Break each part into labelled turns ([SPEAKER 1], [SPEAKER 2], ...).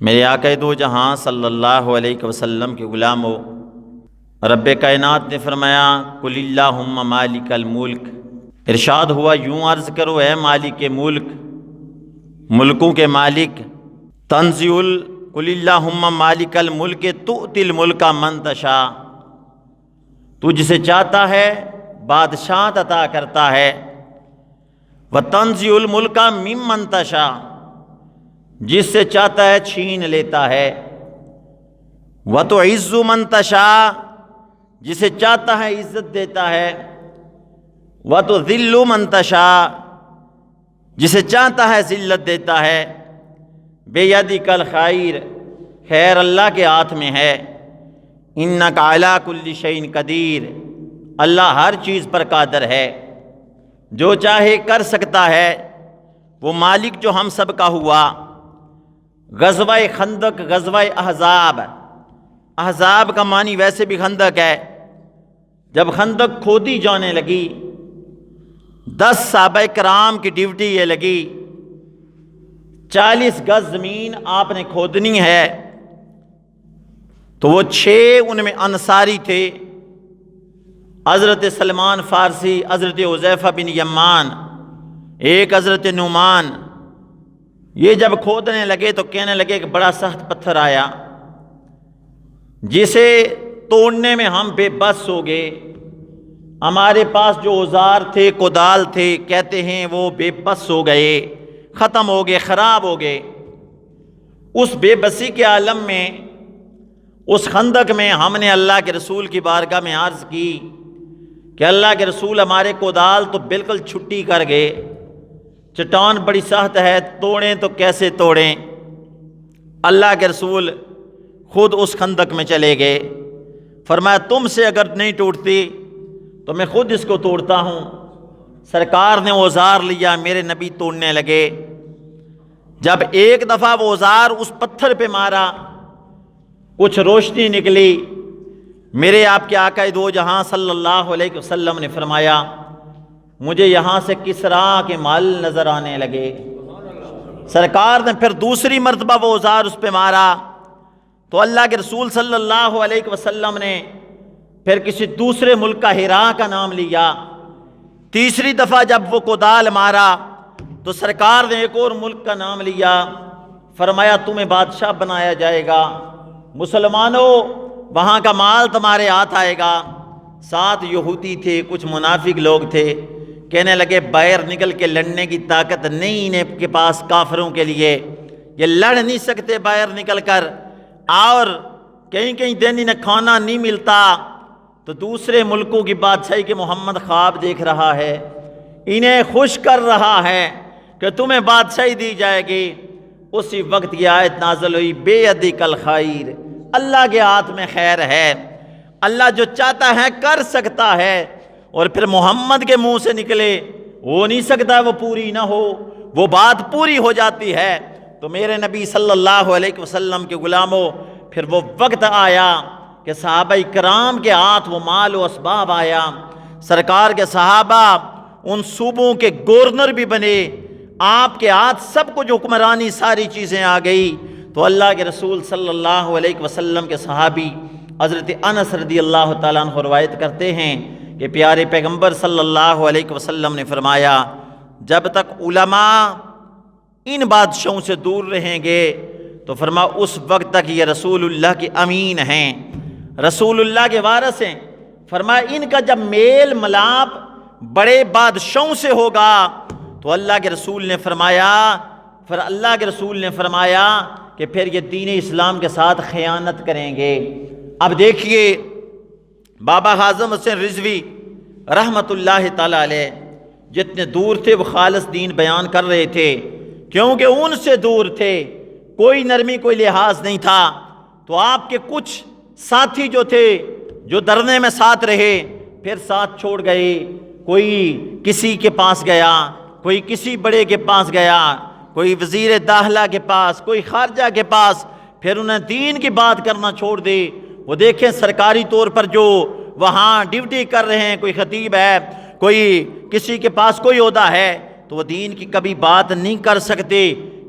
[SPEAKER 1] میرے آقا دو جہاں صلی اللہ علیہ وسلم کے غلاموں، رب کائنات نے فرمایا قل اللہم مالک الملک، ارشاد ہوا یوں عرض کرو اے مالک ملک، ملکوں کے مالک، قل اللہم مالک الملک تؤتی الملک من تشاء، تو جسے چاہتا ہے بادشاہ عطا کرتا ہے، وتنزع الملک ممن تشاء، جس سے چاہتا ہے چھین لیتا ہے، وتعز من تشاء، جسے چاہتا ہے عزت دیتا ہے، وتذل من تشاء، جسے چاہتا ہے ذلت دیتا ہے، بیدک الخیر، خیر اللہ کے ہاتھ میں ہے، انک علی کل شیء قدیر، اللہ ہر چیز پر قادر ہے، جو چاہے کر سکتا ہے۔ وہ مالک جو ہم سب کا ہوا، غزوہ خندق، غزوہ احزاب، احزاب کا معنی ویسے بھی خندق ہے، جب خندق کھودی جانے لگی، 10 صحابہ کرام کی ڈیوٹی یہ لگی، 40 گز زمین آپ نے کھودنی ہے، تو وہ 6 ان میں انصاری تھے، حضرت سلمان فارسی، حضرت حذیفہ بن یمان، ایک حضرت نعمان، یہ جب کھودنے لگے تو کہنے لگے کہ بڑا سخت پتھر آیا جسے توڑنے میں ہم بے بس ہو گئے، ہمارے پاس جو اوزار تھے، کدال تھے، کہتے ہیں وہ بے بس ہو گئے، ختم ہو گئے، خراب ہو گئے۔ اس بے بسی کے عالم میں، اس خندق میں ہم نے اللہ کے رسول کی بارگاہ میں عرض کی کہ اللہ کے رسول ہمارے کدال تو بالکل چھٹی کر گئے، چٹان بڑی سخت ہے، توڑیں تو کیسے توڑیں؟ اللہ کے رسول خود اس خندق میں چلے گئے، فرمایا تم سے اگر نہیں ٹوٹتی تو میں خود اس کو توڑتا ہوں۔ سرکار نے اوزار لیا، میرے نبی توڑنے لگے، جب ایک دفعہ وہ اوزار اس پتھر پہ مارا، کچھ روشنی نکلی، میرے آپ کے آقا دو جہاں صلی اللہ علیہ وسلم نے فرمایا مجھے یہاں سے کسریٰ کے مال نظر آنے لگے۔ سرکار نے پھر دوسری مرتبہ وہ اوزار اس پہ مارا تو اللہ کے رسول صلی اللہ علیہ وسلم نے پھر کسی دوسرے ملک کا ہرا کا نام لیا۔ تیسری دفعہ جب وہ کدال مارا تو سرکار نے ایک اور ملک کا نام لیا، فرمایا تمہیں بادشاہ بنایا جائے گا، مسلمانوں وہاں کا مال تمہارے ہاتھ آئے گا۔ ساتھ یہودی تھے، کچھ منافق لوگ تھے، کہنے لگے باہر نکل کے لڑنے کی طاقت نہیں انہیں کے پاس، کافروں کے لیے یہ لڑ نہیں سکتے باہر نکل کر، اور کہیں کہیں دن انہیں کھانا نہیں ملتا، تو دوسرے ملکوں کی بادشاہی کے محمد خواب دیکھ رہا ہے، انہیں خوش کر رہا ہے کہ تمہیں بادشاہی دی جائے گی۔ اسی وقت یہ آیت نازل ہوئی بیدک الخیر، اللہ کے ہاتھ میں خیر ہے، اللہ جو چاہتا ہے کر سکتا ہے، اور پھر محمد کے منہ سے نکلے ہو نہیں سکتا وہ پوری نہ ہو، وہ بات پوری ہو جاتی ہے۔ تو میرے نبی صلی اللہ علیہ وسلم کے غلاموں، پھر وہ وقت آیا کہ صحابہ کرام کے ہاتھ وہ مال و اسباب آیا، سرکار کے صحابہ ان صوبوں کے گورنر بھی بنے، آپ کے ہاتھ سب کچھ حکمرانی ساری چیزیں آ گئی۔ تو اللہ کے رسول صلی اللہ علیہ وسلم کے صحابی حضرت انس رضی اللہ تعالیٰ عنہ روایت کرتے ہیں کہ پیارے پیغمبر صلی اللہ علیہ وسلم نے فرمایا جب تک علماء ان بادشاہوں سے دور رہیں گے تو فرما اس وقت تک یہ رسول اللہ کے امین ہیں، رسول اللہ کے وارث ہیں۔ فرمایا ان کا جب میل ملاپ بڑے بادشاہوں سے ہوگا تو اللہ کے رسول نے فرمایا کہ پھر یہ دین اسلام کے ساتھ خیانت کریں گے۔ اب دیکھیے بابا اعظم حسین رضوی رحمت اللہ تعالی علیہ جتنے دور تھے وہ خالص دین بیان کر رہے تھے، کیونکہ ان سے دور تھے، کوئی نرمی کوئی لحاظ نہیں تھا۔ تو آپ کے کچھ ساتھی جو تھے جو درنے میں ساتھ رہے پھر ساتھ چھوڑ گئے، کوئی کسی کے پاس گیا، کوئی کسی بڑے کے پاس گیا، کوئی وزیر داخلہ کے پاس، کوئی خارجہ کے پاس، پھر انہیں دین کی بات کرنا چھوڑ دی۔ وہ دیکھیں سرکاری طور پر جو وہاں ڈیوٹی کر رہے ہیں، کوئی خطیب ہے، کوئی کسی کے پاس کوئی عہدہ ہے، تو وہ دین کی کبھی بات نہیں کر سکتے،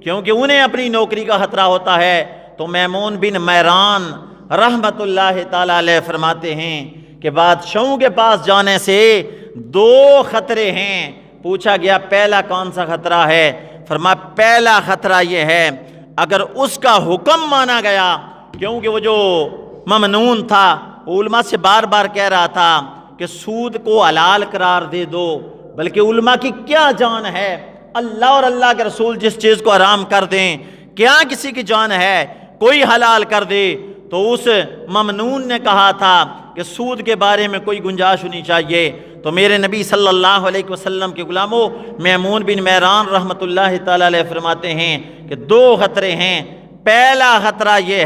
[SPEAKER 1] کیونکہ انہیں اپنی نوکری کا خطرہ ہوتا ہے۔ تو میمون بن میران رحمت اللہ تعالی علیہ فرماتے ہیں کہ بادشاہوں کے پاس جانے سے دو خطرے ہیں۔ پوچھا گیا پہلا کون سا خطرہ ہے؟ فرمایا پہلا خطرہ یہ ہے اگر اس کا حکم مانا گیا، کیونکہ وہ جو ممنون تھا علماء سے بار بار کہہ رہا تھا کہ سود کو حلال قرار دے دو، بلکہ علماء کی کیا جان ہے، اللہ اور اللہ کے رسول جس چیز کو حرام کر دیں کیا کسی کی جان ہے، کوئی حلال کر دے۔ تو اس ممنون نے کہا تھا کہ سود کے بارے میں کوئی گنجائش ہونی چاہیے۔ تو میرے نبی صلی اللہ علیہ وسلم کے غلاموں میمون بن میران رحمۃ اللہ تعالی علیہ فرماتے ہیں کہ دو خطرے ہیں۔ پہلا خطرہ یہ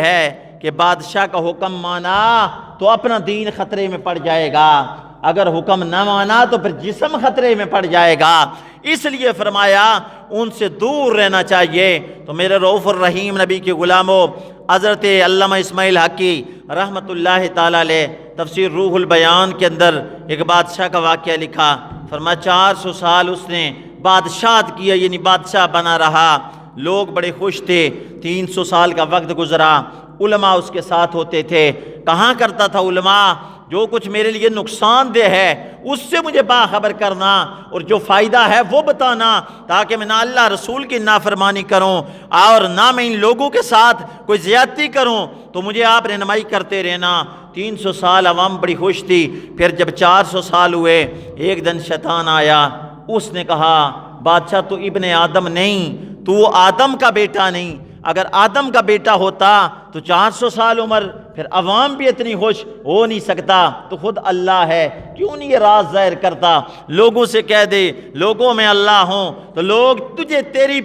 [SPEAKER 1] ہے کہ بادشاہ کا حکم مانا تو اپنا دین خطرے میں پڑ جائے گا، اگر حکم نہ مانا تو پھر جسم خطرے میں پڑ جائے گا، اس لیے فرمایا ان سے دور رہنا چاہیے۔ تو میرے رؤوف الرحیم نبی کے غلاموں، حضرت علامہ اسماعیل حقی رحمۃ اللہ تعالی علیہ تفسیر روح البیان کے اندر ایک بادشاہ کا واقعہ لکھا۔ فرمایا 400 سال اس نے بادشاہت کیا، یعنی بادشاہ بنا رہا، لوگ بڑے خوش تھے۔ 300 سال کا وقت گزرا، علماء اس کے ساتھ ہوتے تھے۔ کہاں کرتا تھا علماء جو کچھ میرے لیے نقصان دہ ہے اس سے مجھے باخبر کرنا، اور جو فائدہ ہے وہ بتانا، تاکہ میں نہ اللہ رسول کی نافرمانی کروں اور نہ میں ان لوگوں کے ساتھ کوئی زیادتی کروں، تو مجھے آپ رہنمائی کرتے رہنا۔ 300 سال عوام بڑی خوش تھی۔ پھر جب 400 سال ہوئے، ایک دن شیطان آیا، اس نے کہا بادشاہ تو ابن آدم نہیں، تو آدم کا بیٹا نہیں، اگر آدم کا بیٹا ہوتا تو 400 سال عمر، پھر عوام بھی اتنی خوش ہو نہیں سکتا، تو خود اللہ ہے، کیوں نہیں یہ راز ظاہر کرتا، لوگوں سے کہہ دے لوگوں میں اللہ ہوں تو لوگ تجھے تیری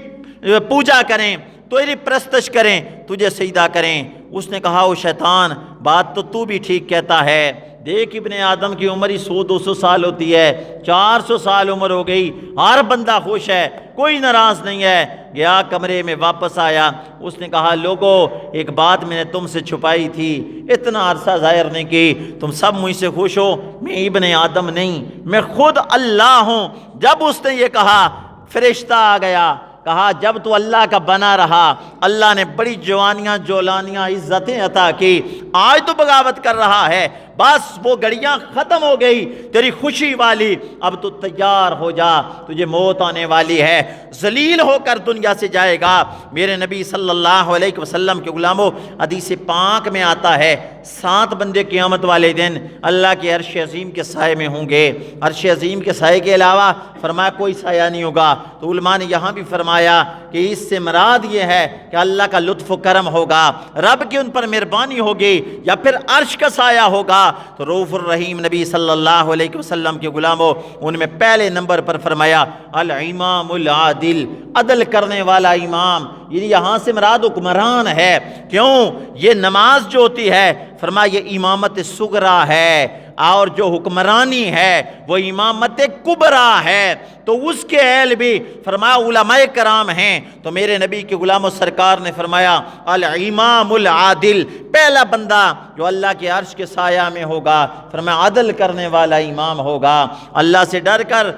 [SPEAKER 1] پوجا کریں، تیری پرستش کریں، تجھے سجدہ کریں۔ اس نے کہا او شیطان، بات تو بھی ٹھیک کہتا ہے، دیکھ ابن آدم کی عمر ہی 100-200 سال ہوتی ہے، 400 سال عمر ہو گئی، ہر بندہ خوش ہے، کوئی ناراض نہیں ہے۔ گیا کمرے میں، واپس آیا، اس نے کہا لوگو ایک بات میں نے تم سے چھپائی تھی، اتنا عرصہ ظاہر نہیں کی، تم سب مجھ سے خوش ہو، میں ابن آدم نہیں، میں خود اللہ ہوں۔ جب اس نے یہ کہا فرشتہ آ گیا، کہا جب تو اللہ کا بنا رہا، اللہ نے بڑی جوانیاں جولانیاں عزتیں عطا کی، آج تو بغاوت کر رہا ہے، بس وہ گھڑیاں ختم ہو گئی تیری خوشی والی، اب تو تیار ہو جا، تجھے موت آنے والی ہے، ذلیل ہو کر دنیا سے جائے گا۔ میرے نبی صلی اللہ علیہ وسلم کے غلاموں، حدیث پاک میں آتا ہے 7 بندے قیامت والے دن اللہ کے عرش عظیم کے سائے میں ہوں گے۔ عرش عظیم کے سائے کے علاوہ فرمایا کوئی سایہ نہیں ہوگا۔ تو علماء نے یہاں بھی فرمایا کہ اس سے مراد یہ ہے کہ اللہ کا لطف و کرم ہوگا، رب کی ان پر مہربانی ہوگی، یا پھر عرش کا سایہ ہوگا۔ تو رؤوف الرحیم نبی صلی اللہ علیہ وسلم کے غلاموں، ان میں پہلے نمبر پر فرمایا الامام العادل، عدل کرنے والا امام، یہاں سے مراد حکمران ہے۔ کیوں؟ یہ نماز جو ہوتی ہے فرمایا یہ امامت صغریٰ ہے، اور جو حکمرانی ہے وہ امامت کبریٰ ہے، تو اس کے اہل بھی فرمایا علماء کرام ہیں۔ تو میرے نبی کے غلام و سرکار نے فرمایا الامام العادل، پہلا بندہ جو اللہ کے عرش کے سایہ میں ہوگا فرمایا عدل کرنے والا امام ہوگا، اللہ سے ڈر کر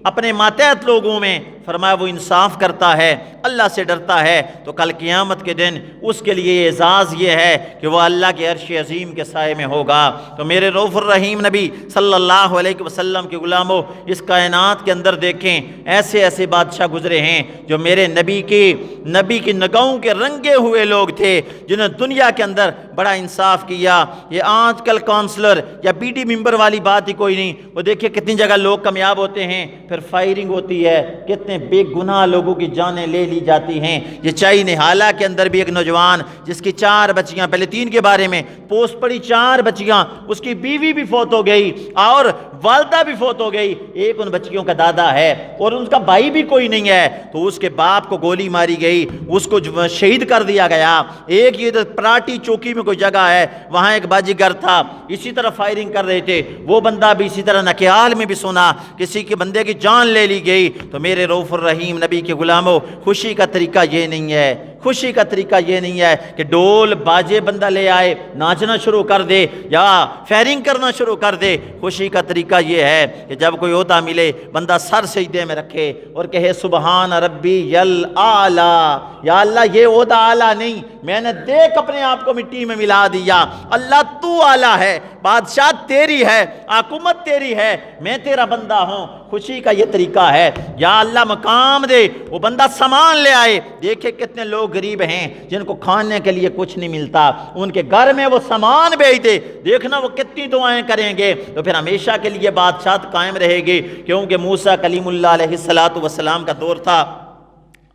[SPEAKER 1] اپنے ماتحت لوگوں میں فرمایا وہ انصاف کرتا ہے، اللہ سے ڈرتا ہے، تو کل قیامت کے دن اس کے لیے اعزاز یہ ہے کہ وہ اللہ کے عرش عظیم کے سائے میں ہوگا۔ تو میرے رؤوف الرحیم نبی صلی اللہ علیہ وسلم کے غلاموں، اس کائنات کے اندر دیکھیں ایسے ایسے بادشاہ گزرے ہیں جو میرے نبی کی نگاہوں کے رنگے ہوئے لوگ تھے، جنہوں نے دنیا کے اندر بڑا انصاف کیا۔ یہ آج کل کونسلر یا بی ڈی ممبر والی بات ہی کوئی نہیں، وہ دیکھیں کتنی جگہ لوگ کامیاب ہوتے ہیں، پھر فائرنگ ہوتی ہے، کتنے بے گناہ لوگوں کی جانیں لے لی جاتی ہیں۔ یہ چائی نہالہ کے اندر بھی ایک نوجوان جس کی 4 بچیاں، پہلے 3 کے بارے میں پوسٹ پڑی، 4 بچیاں، اس کی بیوی بھی فوت ہو گئی اور والدہ بھی فوت ہو گئی، ایک ان بچیوں کا دادا ہے اور ان کا بھائی بھی کوئی نہیں ہے، تو اس کے باپ کو گولی ماری گئی، اس کو شہید کر دیا گیا۔ ایک یہ پراٹی چوکی میں کوئی جگہ ہے، وہاں ایک باجیگر تھا، اسی طرح فائرنگ کر رہے تھے، وہ بندہ بھی اسی طرح نکیال میں بھی سنا کسی کے بندے کی جان لے لی گئی۔ تو میرے رؤوف الرحیم نبی کے غلاموں، خوشی کا طریقہ یہ نہیں ہے، خوشی کا طریقہ یہ نہیں ہے کہ ڈول باجے بندہ لے آئے ناچنا شروع کر دے یا فیرنگ کرنا شروع کر دے۔ خوشی کا طریقہ یہ ہے کہ جب کوئی عہدہ ملے بندہ سر سجدے میں رکھے اور کہے سبحان ربی الاعلیٰ، یا اللہ یہ عہدہ اعلیٰ نہیں، میں نے دیکھ اپنے آپ کو مٹی میں ملا دیا، اللہ تو اعلیٰ ہے، بادشاہ تیری ہے، حکومت تیری ہے، میں تیرا بندہ ہوں۔ خوشی کا یہ طریقہ ہے، یا اللہ مقام دے، وہ بندہ سامان لے آئے۔ دیکھے کتنے لوگ غریب ہیں جن کو کھانے کے لیے کچھ نہیں ملتا، ان کے گھر میں وہ سامان بھیج دے، دیکھنا وہ کتنی دعائیں کریں گے، تو پھر ہمیشہ کے لیے بادشاہت قائم رہے گی۔ کیونکہ موسیٰ کلیم اللہ علیہ السلام کا دور تھا،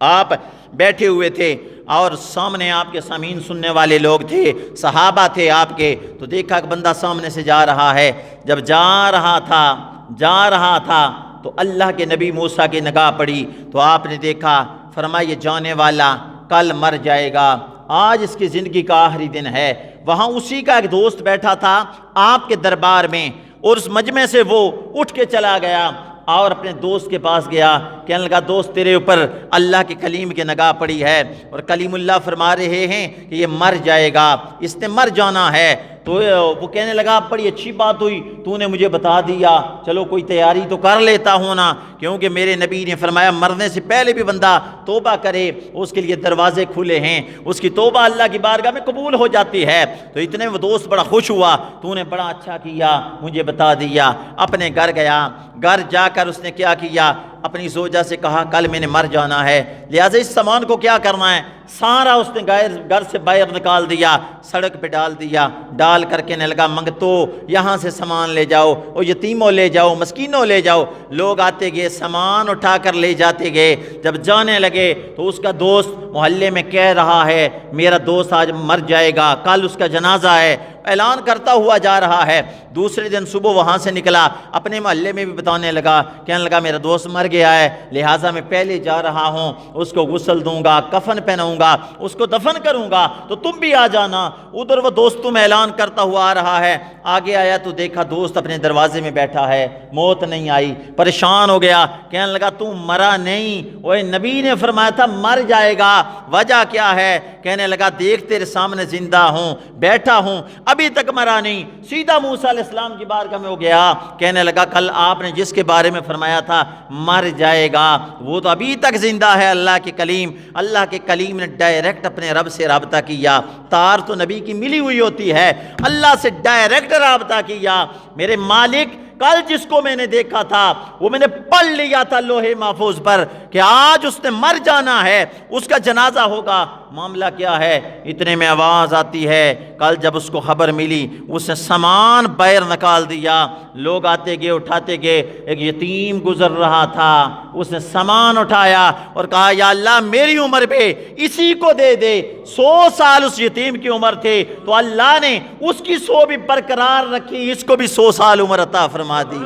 [SPEAKER 1] آپ بیٹھے ہوئے تھے اور سامنے آپ کے سامعین سننے والے لوگ تھے، صحابہ تھے آپ کے، تو دیکھا کہ بندہ سامنے سے جا رہا ہے۔ جب جا رہا تھا تو اللہ کے نبی موسیٰ کی نگاہ پڑی تو آپ نے دیکھا، فرمایا یہ جانے والا کل مر جائے گا، آج اس کی زندگی کا آخری دن ہے۔ وہاں اسی کا ایک دوست بیٹھا تھا آپ کے دربار میں، اور اس مجمع سے وہ اٹھ کے چلا گیا اور اپنے دوست کے پاس گیا، کہنے لگا دوست تیرے اوپر اللہ کے کلیم کی نگاہ پڑی ہے، اور کلیم اللہ فرما رہے ہیں کہ یہ مر جائے گا، اس نے مر جانا ہے۔ تو وہ کہنے لگا بڑی اچھی بات ہوئی، تو نے مجھے بتا دیا، چلو کوئی تیاری تو کر لیتا ہوں نا، کیونکہ میرے نبی نے فرمایا مرنے سے پہلے بھی بندہ توبہ کرے اس کے لیے دروازے کھلے ہیں، اس کی توبہ اللہ کی بارگاہ میں قبول ہو جاتی ہے۔ تو اتنے وہ دوست بڑا خوش ہوا، تو نے بڑا اچھا کیا مجھے بتا دیا۔ اپنے گھر گیا، گھر جا کر اس نے کیا کیا، اپنی زوجہ سے کہا کل میں نے مر جانا ہے، لہٰذا اس سامان کو کیا کرنا ہے، سارا اس نے گھر سے باہر نکال دیا، سڑک پہ ڈال دیا، ڈال کر کہنے لگا منگتو یہاں سے سامان لے جاؤ، اور یتیموں لے جاؤ، مسکینوں لے جاؤ۔ لوگ آتے گئے، سامان اٹھا کر لے جاتے گئے۔ جب جانے لگے تو اس کا دوست محلے میں کہہ رہا ہے میرا دوست آج مر جائے گا، کل اس کا جنازہ ہے، اعلان کرتا ہوا جا رہا ہے۔ دوسرے دن صبح وہاں سے نکلا، اپنے محلے میں بھی بتانے لگا، کہنے لگا میرا دوست مر گیا ہے، لہٰذا میں پہلے جا رہا ہوں، اس کو غسل دوں گا، کفن پہناؤں گا، اس کو دفن کروں گا، تو تم بھی آ جانا۔ ادھر وہ دوستوں میں اعلان کرتا ہوا آ رہا ہے، آگے آیا تو دیکھا دوست اپنے دروازے میں بیٹھا ہے، موت نہیں آئی، پریشان ہو گیا، کہنے لگا تو مرا نہیں، وہ نبی نے فرمایا تھا مر جائے گا، وجہ کیا ہے؟ کہنے لگا دیکھ تیرے سامنے زندہ ہوں، بیٹھا ہوں، ابھی تک مرا نہیں۔ سیدھا موسیٰ علیہ السلام کی بارگاہ میں ہو گیا، کہنے لگا کل آپ نے جس کے بارے میں فرمایا تھا مر جائے گا وہ تو ابھی تک زندہ ہے۔ اللہ کے کلیم نے ڈائریکٹ اپنے رب سے رابطہ کیا، تار تو نبی کی ملی ہوئی ہوتی ہے، اللہ سے ڈائریکٹ رابطہ کیا، میرے مالک کل جس کو میں نے دیکھا تھا وہ میں نے پڑھ لیا تھا لوہے محفوظ پر کہ آج اس نے مر جانا ہے، اس کا جنازہ ہوگا۔ معاملہ کیا ہے؟ اتنے میں آواز آتی ہے، کل جب اس کو خبر ملی اس نے سامان باہر نکال دیا، لوگ آتے گئے اٹھاتے گئے، ایک یتیم گزر رہا تھا، اس نے سامان اٹھایا اور کہا یا اللہ میری عمر پہ اسی کو دے دے۔ 100 سال اس یتیم کی عمر تھے تو اللہ نے اس کی 100 بھی برقرار رکھی، اس کو بھی 100 سال عمر عطا فرما دی۔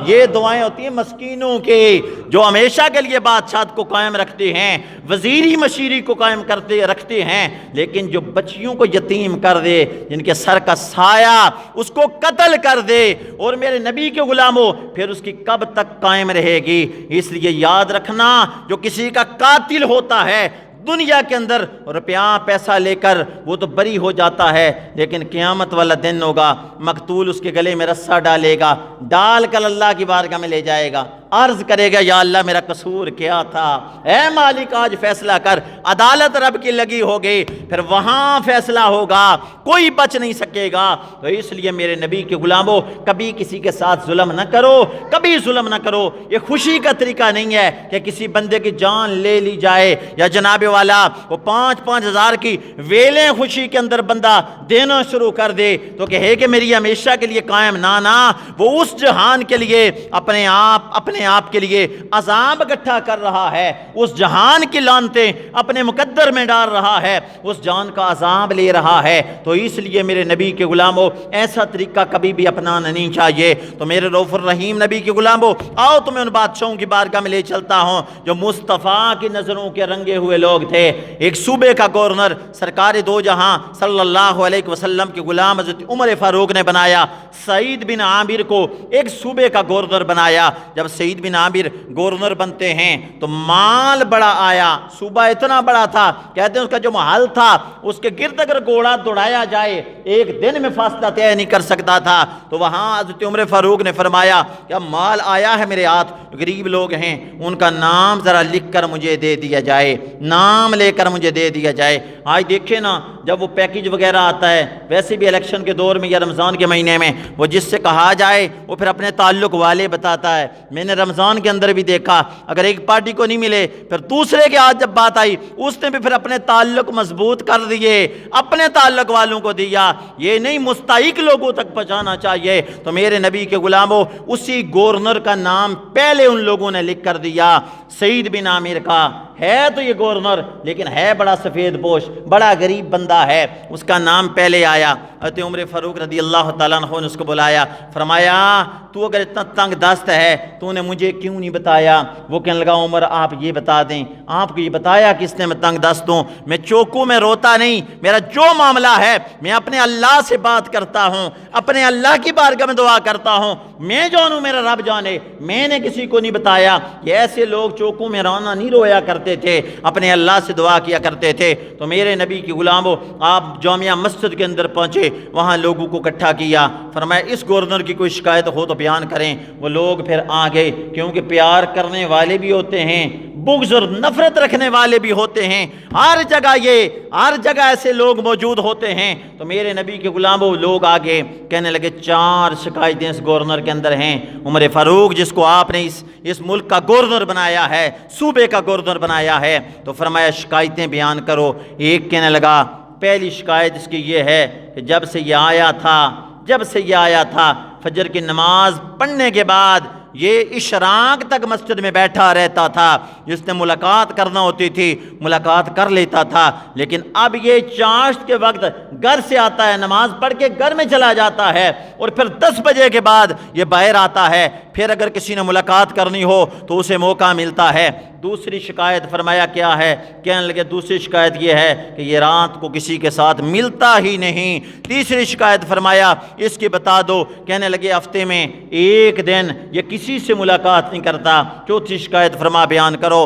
[SPEAKER 1] یہ دعائیں ہوتی ہیں مسکینوں کے، جو ہمیشہ کے لیے بادشاہت کو قائم رکھتے ہیں، وزیری مشیری کو قائم رکھتے ہیں، لیکن جو بچیوں کو یتیم کر دے، جن کے سر کا سایہ اس کو قتل کر دے، اور میرے نبی کے غلاموں پھر اس کی کب تک قائم رہے گی؟ اس لیے یاد رکھنا جو کسی کا قاتل ہوتا ہے دنیا کے اندر روپیہ پیسہ لے کر وہ تو بری ہو جاتا ہے، لیکن قیامت والا دن ہوگا مقتول اس کے گلے میں رسہ ڈالے گا، ڈال کر اللہ کی بارگاہ میں لے جائے گا، عرض کرے گا یا اللہ میرا قصور کیا تھا، اے مالک آج فیصلہ کر۔ عدالت رب کی لگی ہوگی، پھر وہاں فیصلہ ہوگا، کوئی بچ نہیں سکے گا۔ تو اس لیے میرے نبی کے غلاموں کبھی کسی کے ساتھ ظلم نہ کرو، کبھی ظلم نہ کرو۔ یہ خوشی کا طریقہ نہیں ہے کہ کسی بندے کی جان لے لی جائے، یا جناب والا وہ 5-5 ہزار کی ویلیں خوشی کے اندر بندہ دینا شروع کر دے تو کہے کہ میری ہمیشہ کے لیے قائم، نہ وہ اس جہان کے لیے اپنے آپ کے لیے عذاب اکٹھا کر رہا ہے، اس جہان کی لعنتیں اپنے مقدر میں ڈال رہا ہے، اس جان کا عذاب لے رہا ہے۔ تو اس لیے میرے نبی کے غلاموں ایسا طریقہ کبھی بھی اپنانا نہیں چاہیے۔ تو میرے رؤوف الرحیم نبی کے غلاموں آؤ تمہیں ان بادشاہوں کی بارگاہ میں لے چلتا ہوں جو مصطفیٰ کی نظروں کے رنگے ہوئے لوگ تھے۔ ایک صوبے کا گورنر سرکار دو جہاں صلی اللہ علیہ وسلم کے غلام حضرت عمر فاروق نے بنایا، سعید بن عامر کو ایک صوبے کا گورنر بنایا۔ جب سعید سعید بن عامر گورنر بنتے ہیں تو مال بڑا آیا، صوبہ اتنا بڑا تھا، کہتے ہیں اس کا جو محل تھا اس کے گرد اگر گھوڑا دوڑایا جائے ایک دن میں فاصلہ طے نہیں کر سکتا تھا۔ تو وہاں حضرت عمر فاروق نے فرمایا کہ اب مال آیا ہے میرے ہاتھ، غریب لوگ ہیں ان کا نام ذرا لکھ کر مجھے دے دیا جائے، نام لے کر مجھے دے دیا جائے۔ آج دیکھیں نا جب وہ پیکج وغیرہ آتا ہے، ویسے بھی الیکشن کے دور میں یا رمضان کے مہینے میں وہ جس سے کہا جائے وہ پھر اپنے تعلق والے بتاتا ہے۔ میں نے رمضان کے اندر بھی دیکھا، اگر ایک پارٹی کو نہیں ملے پھر دوسرے کے ہاتھ جب بات آئی اس نے بھی پھر اپنے تعلق مضبوط کر دیے، اپنے تعلق والوں کو دیا۔ یہ نہیں مستحق لوگوں تک پہنچانا چاہیے۔ تو میرے نبی کے غلاموں اسی گورنر کا نام پہلے ان لوگوں نے لکھ کر دیا، سعید بن عامر کا ہے تو یہ گورنر لیکن ہے بڑا سفید پوش، بڑا غریب بندہ ہے، اس کا نام پہلے آیا۔ حضرت عمر فاروق رضی اللہ تعالیٰ عنہ نے اس کو بلایا، فرمایا تو اگر اتنا تنگ دست ہے تو نے مجھے کیوں نہیں بتایا؟ وہ کہنے لگا عمر آپ یہ بتا دیں، آپ کو یہ بتایا کس نے میں تنگ دست ہوں؟ میں چوکوں میں روتا نہیں، میرا جو معاملہ ہے میں اپنے اللہ سے بات کرتا ہوں، اپنے اللہ کی بارگاہ میں دعا کرتا ہوں، میں جانوں میرا رب جانے، میں نے کسی کو نہیں بتایا۔ یہ ایسے لوگ چوکوں میں رونا نہیں رویا کرتے تھے، اپنے اللہ سے دعا کیا کرتے تھے۔ تو میرے نبی کی غلاموں آپ جامعہ مسجد کے اندر پہنچے، وہاں لوگوں کو اکٹھا کیا، فرمایا اس گورنر کی کوئی شکایت ہو تو بیان کریں۔ وہ لوگ پھر آ گئے، کیونکہ پیار کرنے والے بھی ہوتے ہیں، بغض اور نفرت رکھنے والے بھی ہوتے ہیں، ہر جگہ ایسے لوگ موجود ہوتے ہیں۔ تو میرے نبی کے غلاموں لوگ آگے کہنے لگے 4 شکایتیں اس گورنر کے اندر ہیں۔ عمر فاروق جس کو آپ نے اس ملک کا گورنر بنایا ہے، صوبے کا گورنر بنایا ہے، تو فرمایا شکایتیں بیان کرو۔ ایک کہنے لگا پہلی شکایت اس کی یہ ہے کہ جب سے یہ آیا تھا فجر کی نماز پڑھنے کے بعد یہ اشراق تک مسجد میں بیٹھا رہتا تھا، جس نے ملاقات کرنا ہوتی تھی ملاقات کر لیتا تھا، لیکن اب یہ چاشت کے وقت گھر سے آتا ہے، نماز پڑھ کے گھر میں چلا جاتا ہے، اور پھر 10 بجے کے بعد یہ باہر آتا ہے، پھر اگر کسی نے ملاقات کرنی ہو تو اسے موقع ملتا ہے۔ دوسری شکایت فرمایا کیا ہے؟ کہنے لگے دوسری شکایت یہ ہے کہ یہ رات کو کسی کے ساتھ ملتا ہی نہیں۔ تیسری شکایت فرمایا اس کی بتا دو، کہنے لگے ہفتے میں ایک دن یہ کسی سے ملاقات نہیں کرتا۔ چوتھی شکایت فرما بیان کرو۔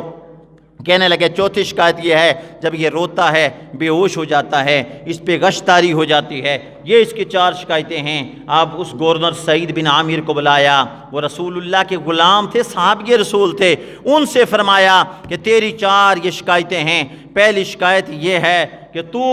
[SPEAKER 1] کہنے لگے چوتھی شکایت یہ ہے جب یہ روتا ہے بے ہوش ہو جاتا ہے، اس پہ غشتاری ہو جاتی ہے۔ یہ اس کی 4 شکایتیں ہیں۔ آپ اس گورنر سعید بن عامر کو بلایا، وہ رسول اللہ کے غلام تھے، صحابی رسول تھے، ان سے فرمایا کہ تیری 4 یہ شکایتیں ہیں۔ پہلی شکایت یہ ہے کہ تو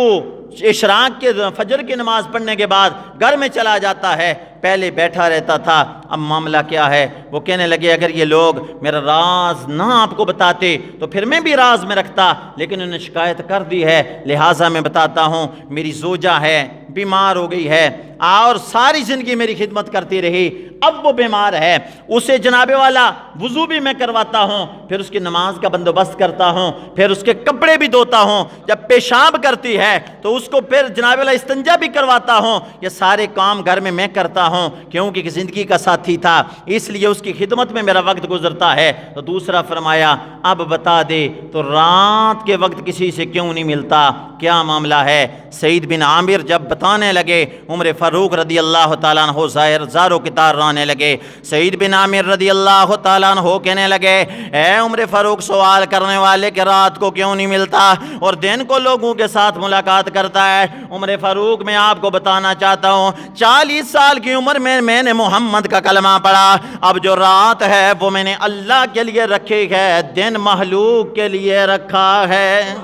[SPEAKER 1] اشراق کے فجر کی نماز پڑھنے کے بعد گھر میں چلا جاتا ہے، پہلے بیٹھا رہتا تھا، اب معاملہ کیا ہے؟ وہ کہنے لگے اگر یہ لوگ میرا راز نہ آپ کو بتاتے تو پھر میں بھی راز میں رکھتا، لیکن انہوں نے شکایت کر دی ہے لہٰذا میں بتاتا ہوں۔ میری زوجہ ہے، بیمار ہو گئی ہے اور ساری زندگی میری خدمت کرتی رہی، اب وہ بیمار ہے، اسے جناب والا وضو بھی میں کرواتا ہوں، پھر اس کی نماز کا بندوبست کرتا ہوں، پھر اس کے کپڑے بھی دھوتا ہوں، جب پیشاب کرتی ہے تو اس کو پھر جناب والا استنجا بھی کرواتا ہوں۔ یہ سارے کام گھر میں کرتا ہوں کیونکہ زندگی کا ساتھی تھا، اس لیے اس کی خدمت میں میرا وقت گزرتا ہے۔ تو دوسرا فرمایا اب بتا دے تو رات کے وقت کسی سے کیوں نہیں ملتا، کیا معاملہ ہے؟ سعید بن عامر جب بتانے لگے عمر فاروق رضی اللہ تعالیٰ عنہ زاروں کی تار رانے لگے۔ سعید بن عامر رضی اللہ تعالیٰ عنہ کہنے لگے اے عمر فاروق سوال کرنے والے کہ رات کو کیوں نہیں ملتا اور دن کو لوگوں کے ساتھ ملاقات کرتا ہے؟ عمر فاروق میں آپ کو بتانا چاہتا ہوں 40 سال کی عمر میں میں نے محمد کا کلمہ پڑھا، اب جو رات ہے وہ میں نے اللہ کے لیے رکھی ہے، دن مخلوق کے لیے رکھا ہے۔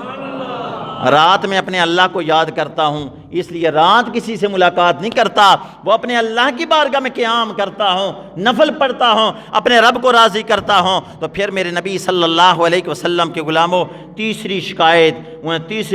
[SPEAKER 1] رات میں اپنے اللہ کو یاد کرتا ہوں، اس لیے رات کسی سے ملاقات نہیں کرتا، وہ اپنے اللہ کی بارگاہ میں قیام کرتا ہوں، نفل پڑھتا ہوں، اپنے رب کو راضی کرتا ہوں۔ تو پھر میرے نبی صلی اللہ علیہ وسلم کے غلاموں تیسری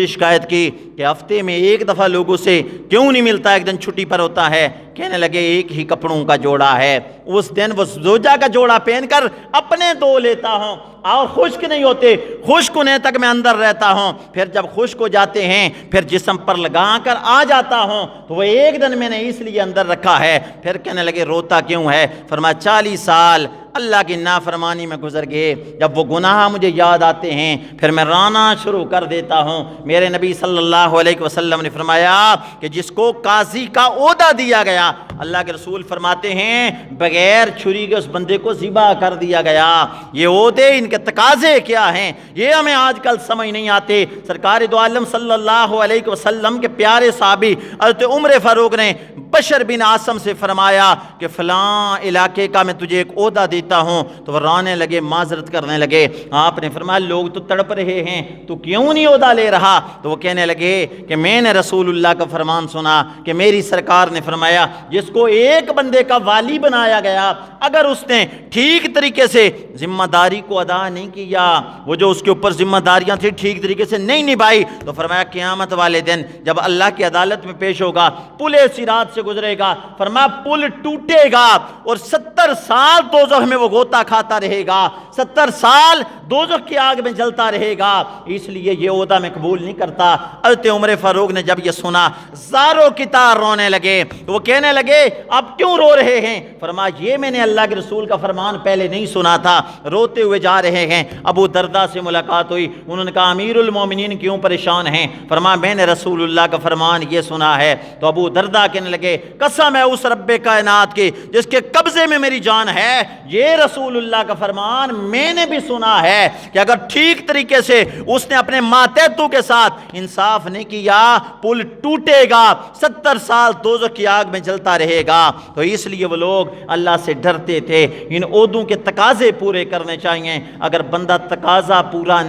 [SPEAKER 1] شکایت کی کہ ہفتے میں ایک دفعہ لوگوں سے کیوں نہیں ملتا، ایک دن چھٹی پر ہوتا ہے؟ کہنے لگے ایک ہی کپڑوں کا جوڑا ہے، اس دن وہ زوجہ کا جوڑا پہن کر اپنے دھو لیتا ہوں اور خشک نہیں ہوتے، خشک ہونے تک میں اندر رہتا ہوں، پھر جب خشک ہو جاتے ہیں پھر جسم پر لگا کر آ جاتا ہوں، تو وہ ایک دن میں نے اس لیے اندر رکھا ہے۔ پھر کہنے لگے روتا کیوں ہے؟ فرمایا 40 سال اللہ کی نافرمانی میں گزر گئے، جب وہ گناہ مجھے یاد آتے ہیں پھر میں رونا شروع کر دیتا ہوں۔ میرے نبی صلی اللہ علیہ وسلم نے فرمایا کہ جس کو قاضی کا عہدہ دیا گیا، اللہ کے رسول فرماتے ہیں بغیر چھری کے اس بندے کو ذبح کر دیا گیا۔ یہ عہدے، ان کے تقاضے کیا ہیں، یہ ہمیں آج کل سمجھ نہیں آتے۔ سرکار دو عالم صلی اللہ علیہ وسلم کے پیارے صحابی حضرت عمر فاروق نے بشر بن عاصم سے فرمایا کہ فلاں علاقے کا میں تجھے ایک عہدہ دیتا ہوں، تو وہ رونے لگے، معذرت کرنے لگے۔ آپ نے فرمایا لوگ تو تڑپ رہے ہیں، تو کیوں نہیں عہدہ لے رہا؟ تو وہ کہنے لگے کہ میں نے رسول اللہ کا فرمان سنا کہ میری سرکار نے فرمایا جس کو ایک بندے کا والی بنایا گیا، اگر اس نے ٹھیک طریقے سے ذمہ داری کو ادا نہیں کیا، وہ جو اس کے اوپر ذمہ داریاں تھیں ٹھیک طریقے سے نہیں نبھائی، تو فرمایا قیامت والے دن جب اللہ کی عدالت میں پیش ہوگا، پلے صراط سے گزرے گا، فرمایا پل ٹوٹے گا اور 70 سال دوزخ میں وہ غوطہ کھاتا رہے گا، 70 سال دوزخ کی آگ میں جلتا رہے گا، اس لیے یہ عہدہ میں قبول نہیں کرتا۔ حضرت عمر فاروق نے جب یہ سنا زاروں کی طرح رونے لگے، وہ کہنے لگے اب کیوں رو رہے ہیں؟ فرمایا یہ میں نے اللہ کے رسول کا فرمان پہلے نہیں سنا تھا، روتے ہوئے جا رہے ہیں۔ ابو درداء سے ملاقات ہوئی، انہوں نے کہا امیر المومنین کیوں پریشان ہیں؟ فرمایا میں نے رسول اللہ کا فرمان یہ سنا ہے۔ تو ابو درداء کہنے لگے قسم ہے اس رب کائنات کی جس کے قبضے میں میری جان ہے، یہ رسول اللہ کا فرمان میں نے بھی سنا ہے کہ اگر ٹھیک طریقے سے اس نے اپنے ماتحتوں کے ساتھ انصاف نہیں کیا، پل ٹوٹے گا، 70 سال دوزخ کی آگ میں جلتا رہے گا۔ تو اس لیے وہ لوگ اللہ سے ڈرتے تھے۔ ان عہدوں کے تقاضے پورے کرنے چاہیے۔ اگر بندہ تقاضا پورا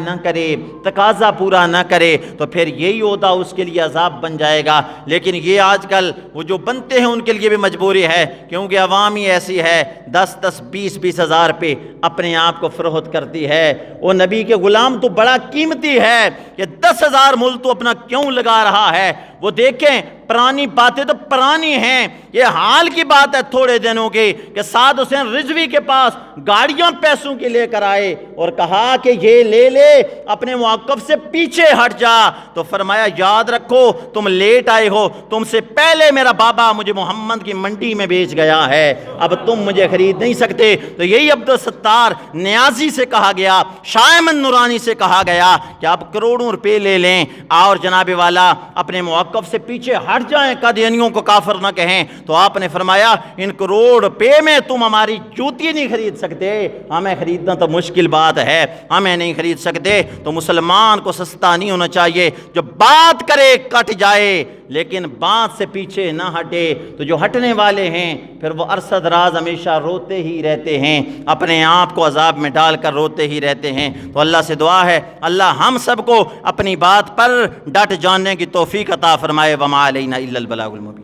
[SPEAKER 1] نہ کرے تو پھر یہی عہدہ اس کے لیے عذاب بن جائے گا۔ لیکن یہ آج کل وہ جو بنتے ہیں ان کے لیے بھی مجبوری ہے، کیونکہ عوام ہی ایسی ہے 10 20 ہزار پہ اپنے آپ کو فروخت کرتی ہے۔ وہ نبی کے غلام تو بڑا قیمتی ہے کہ 10,000 مول تو اپنا کیوں لگا رہا ہے؟ وہ دیکھیں پرانی باتیں تو پرانی ہیں، یہ حال کی بات ہے تھوڑے دنوں کی کہ سعد حسین رضوی کے پاس گاڑیاں پیسوں کے لے کر آئے اور کہا کہ یہ لے لے، اپنے موقف سے پیچھے ہٹ جا۔ تو فرمایا یاد رکھو تم لیٹ آئے ہو، تم سے پہلے میرا بابا مجھے محمد کی منڈی میں بیچ گیا ہے، اب تم مجھے خرید نہیں سکتے۔ تو یہی عبدالستار نیازی سے کہا گیا، شاہ احمد نورانی سے کہا گیا کہ آپ کروڑوں روپے لے لیں اور جناب والا اپنے موقف سے پیچھے ہٹ جائیں، قادیانیوں کو کافر نہ کہیں۔ تو آپ نے فرمایا ان کروڑ روپے میں تم ہماری جوتی نہیں خرید سکتے، ہمیں خریدنا تو مشکل بات ہے، ہمیں نہیں خرید سکتے۔ تو مسلمان کو سستا نہیں ہونا چاہیے، جو بات کرے کٹ جائے لیکن بات سے پیچھے نہ ہٹے۔ تو جو ہٹنے والے ہیں پھر وہ ارصد راز ہمیشہ روتے ہی رہتے ہیں، اپنے آپ کو عذاب میں ڈال کر روتے ہی رہتے ہیں۔ تو اللہ سے دعا ہے اللہ ہم سب کو اپنی بات پر ڈٹ جاننے کی توفیق عطا فرمائے۔ وما علینا الا البلاغ المبین۔